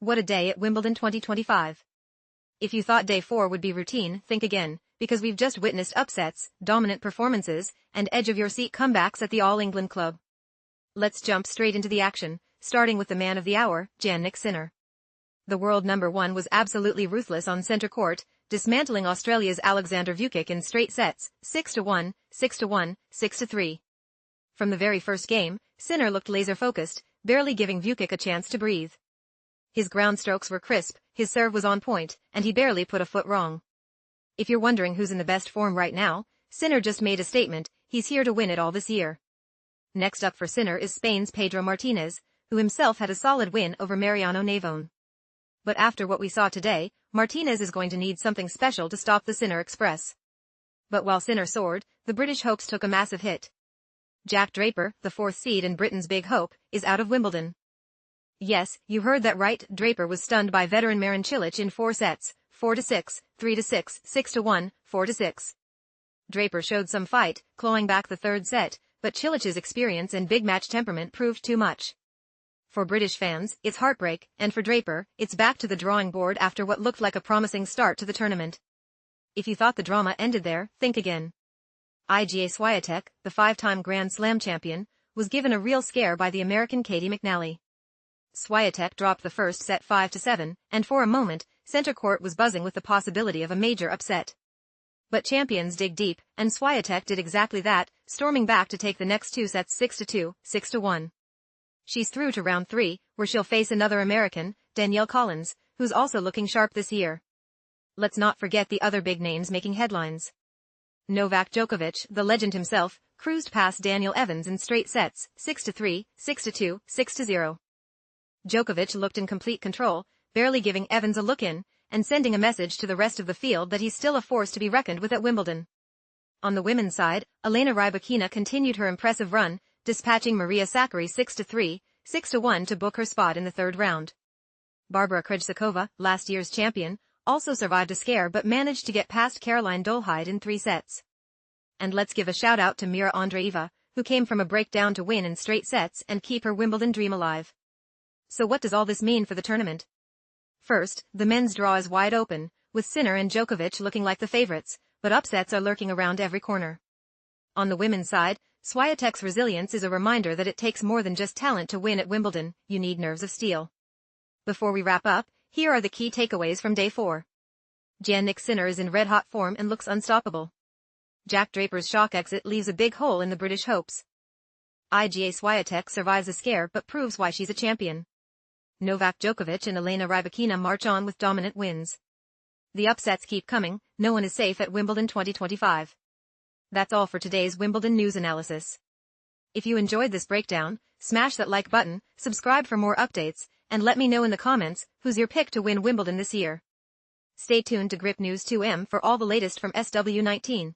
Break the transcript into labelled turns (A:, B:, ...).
A: What a day at Wimbledon 2025. If you thought day 4 would be routine, think again, because we've just witnessed upsets, dominant performances, and edge-of-your-seat comebacks at the All England club. Let's jump straight into the action, starting with the man of the hour, Jannik Sinner. The world number 1 was absolutely ruthless on centre court, dismantling Australia's Alexander Swiatek in straight sets, 6-1, 6-1, 6-3. From the very first game, Sinner looked laser-focused, barely giving Swiatek a chance to breathe. His ground strokes were crisp, his serve was on point, and he barely put a foot wrong. If you're wondering who's in the best form right now, Sinner just made a statement, he's here to win it all this year. Next up for Sinner is Spain's Pedro Martinez, who himself had a solid win over Mariano Navone. But after what we saw today, Martinez is going to need something special to stop the Sinner Express. But while Sinner soared, the British hopes took a massive hit. Jack Draper, the 4th seed and Britain's big hope, is out of Wimbledon. Yes, you heard that right, Draper was stunned by veteran Marin Cilic in 4 sets, 4-6, 3-6, 6-1, 4-6. Draper showed some fight, clawing back the 3rd set, but Cilic's experience and big match temperament proved too much. For British fans, it's heartbreak, and for Draper, it's back to the drawing board after what looked like a promising start to the tournament. If you thought the drama ended there, think again. Iga Swiatek, the 5-time Grand Slam champion, was given a real scare by the American Katie McNally. Swiatek dropped the first set 5-7, and for a moment, centre court was buzzing with the possibility of a major upset. But champions dig deep, and Swiatek did exactly that, storming back to take the next 2 sets 6-2, 6-1. She's through to round 3, where she'll face another American, Danielle Collins, who's also looking sharp this year. Let's not forget the other big names making headlines. Novak Djokovic, the legend himself, cruised past Daniel Evans in straight sets, 6-3, 6-2, 6-0. Djokovic looked in complete control, barely giving Evans a look in, and sending a message to the rest of the field that he's still a force to be reckoned with at Wimbledon. On the women's side, Elena Rybakina continued her impressive run, dispatching Maria Sakkari 6-3, 6-1 to book her spot in the 3rd round. Barbara Krejcikova, last year's champion, also survived a scare but managed to get past Caroline Dolehide in 3 sets. And let's give a shout-out to Mira Andreeva, who came from a breakdown to win in straight sets and keep her Wimbledon dream alive. So what does all this mean for the tournament? First, the men's draw is wide open, with Sinner and Djokovic looking like the favorites, but upsets are lurking around every corner. On the women's side, Swiatek's resilience is a reminder that it takes more than just talent to win at Wimbledon, you need nerves of steel. Before we wrap up, here are the key takeaways from day 4. Jannik Sinner is in red-hot form and looks unstoppable. Jack Draper's shock exit leaves a big hole in the British hopes. Iga Swiatek survives a scare but proves why she's a champion. Novak Djokovic and Elena Rybakina march on with dominant wins. The upsets keep coming, no one is safe at Wimbledon 2025. That's all for today's Wimbledon news analysis. If you enjoyed this breakdown, smash that like button, subscribe for more updates, and let me know in the comments who's your pick to win Wimbledon this year. Stay tuned to Grip News 2M for all the latest from SW19.